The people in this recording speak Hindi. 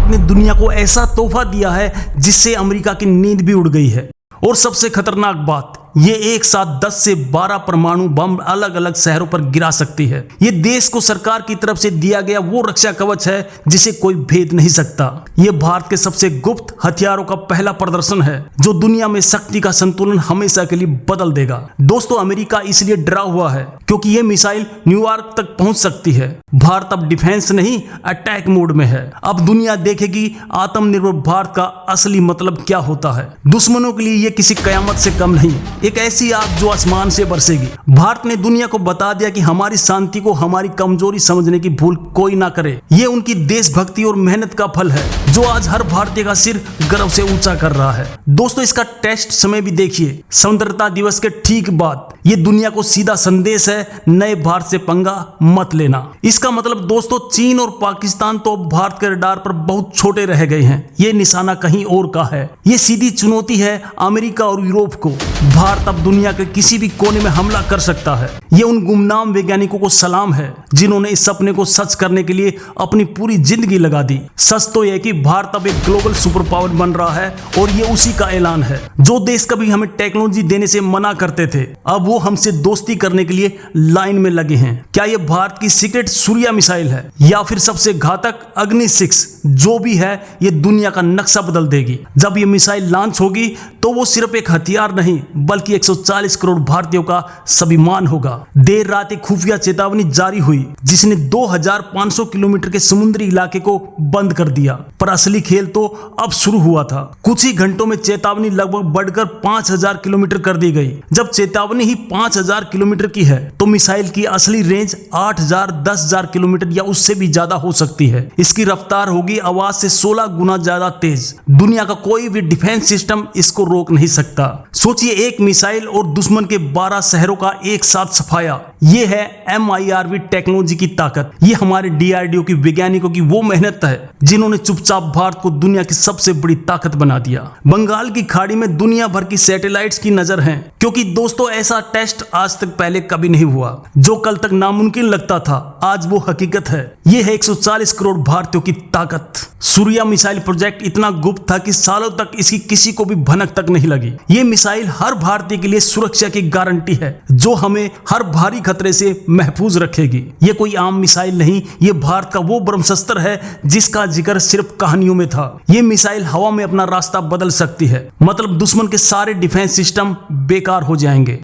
भारत ने दुनिया को ऐसा तोहफा दिया है जिससे अमेरिका की नींद भी उड़ गई है। और सबसे खतरनाक बात, ये एक साथ 10 से 12 परमाणु बम अलग अलग शहरों पर गिरा सकती है। ये देश को सरकार की तरफ से दिया गया वो रक्षा कवच है जिसे कोई भेद नहीं सकता। ये भारत के सबसे गुप्त हथियारों का पहला प्रदर्शन है जो दुनिया में शक्ति का संतुलन हमेशा के लिए बदल देगा। दोस्तों, अमेरिका इसलिए डरा हुआ है क्योंकि ये मिसाइल न्यूयॉर्क तक पहुंच सकती है। भारत अब डिफेंस नहीं, अटैक मोड में है। अब दुनिया देखेगी आत्मनिर्भर भारत का असली मतलब क्या होता है। दुश्मनों के लिए ये किसी कयामत से कम नहीं, एक ऐसी आग जो आसमान से बरसेगी। भारत ने दुनिया को बता दिया कि हमारी शांति को हमारी कमजोरी समझने की भूल कोई ना करे। ये उनकी देशभक्ति और मेहनत का फल है जो आज हर भारतीय का सिर गर्व से ऊंचा कर रहा है। दोस्तों, इसका टेस्ट समय भी देखिए। स्वतंत्रता दिवस के ठीक बाद ये दुनिया को सीधा संदेश है, नए भारत से पंगा मत लेना। इसका मतलब दोस्तों, चीन और पाकिस्तान तो भारत के रडार पर बहुत छोटे रह गए हैं। ये निशाना कहीं और का है। ये सीधी चुनौती है अमेरिका और यूरोप को। भारत अब दुनिया के किसी भी कोने में हमला कर सकता है। ये उन गुमनाम वैज्ञानिकों को सलाम है जिन्होंने इस सपने को सच करने के लिए अपनी पूरी जिंदगी लगा दी। सच तो यह कि भारत अब एक ग्लोबल सुपर पावर बन रहा है और ये उसी का ऐलान है। जो देश कभी हमें टेक्नोलॉजी देने से मना करते थे, अब वो हमसे दोस्ती करने के लिए लाइन में लगे हैं। क्या ये भारत की सीक्रेट सूर्या मिसाइल है या फिर सबसे घातक अग्नि 6? जो भी है, ये दुनिया का नक्शा बदल देगी। जब ये मिसाइल लॉन्च होगी तो वो सिर्फ एक हथियार नहीं बल्कि 140 करोड़ भारतीयों का स्वाभिमान होगा। देर रात एक खुफिया चेतावनी जारी हुई जिसने 2500 किलोमीटर के समुद्री इलाके को बंद कर दिया, पर असली खेल तो अब शुरू हुआ था। कुछ ही घंटों में चेतावनी लगभग बढ़कर 5000 किलोमीटर कर दी गई। जब चेतावनी ही 5000 किलोमीटर की है तो मिसाइल की असली रेंज 8000 10000 किलोमीटर या उससे भी ज्यादा हो सकती है। इसकी रफ्तार होगी आवाज से 16 गुना ज्यादा तेज। दुनिया का कोई भी डिफेंस सिस्टम इसको रोक नहीं सकता। सोचिए, एक मिसाइल और दुश्मन के 12 शहरों का एक साथ सफाया। ये है MIRV टेक्नोलॉजी की ताकत। ये हमारे DRDO की वैज्ञानिकों की वो मेहनत है जिन्होंने चुपचाप भारत को दुनिया की सबसे बड़ी ताकत बना दिया। बंगाल की खाड़ी में दुनिया भर की सैटेलाइट्स की नजर है क्योंकि दोस्तों, ऐसा टेस्ट आज तक पहले कभी नहीं हुआ। जो कल तक नामुमकिन लगता था, आज वो हकीकत है। ये है 140 करोड़ भारतीयों की ताकत। सूर्या मिसाइल प्रोजेक्ट इतना गुप्त था कि सालों तक इसकी किसी को भी भनक तक नहीं लगी। ये मिसाइल हर भारतीय के लिए सुरक्षा की गारंटी है जो हमें हर भारी खतरे से महफूज रखेगी। ये कोई आम मिसाइल नहीं, ये भारत का वो ब्रह्मास्त्र है जिसका जिक्र सिर्फ कहानियों में था। ये मिसाइल हवा में अपना रास्ता बदल सकती है। मतलब दुश्मन के सारे डिफेंस सिस्टम बेकार हो जाएंगे।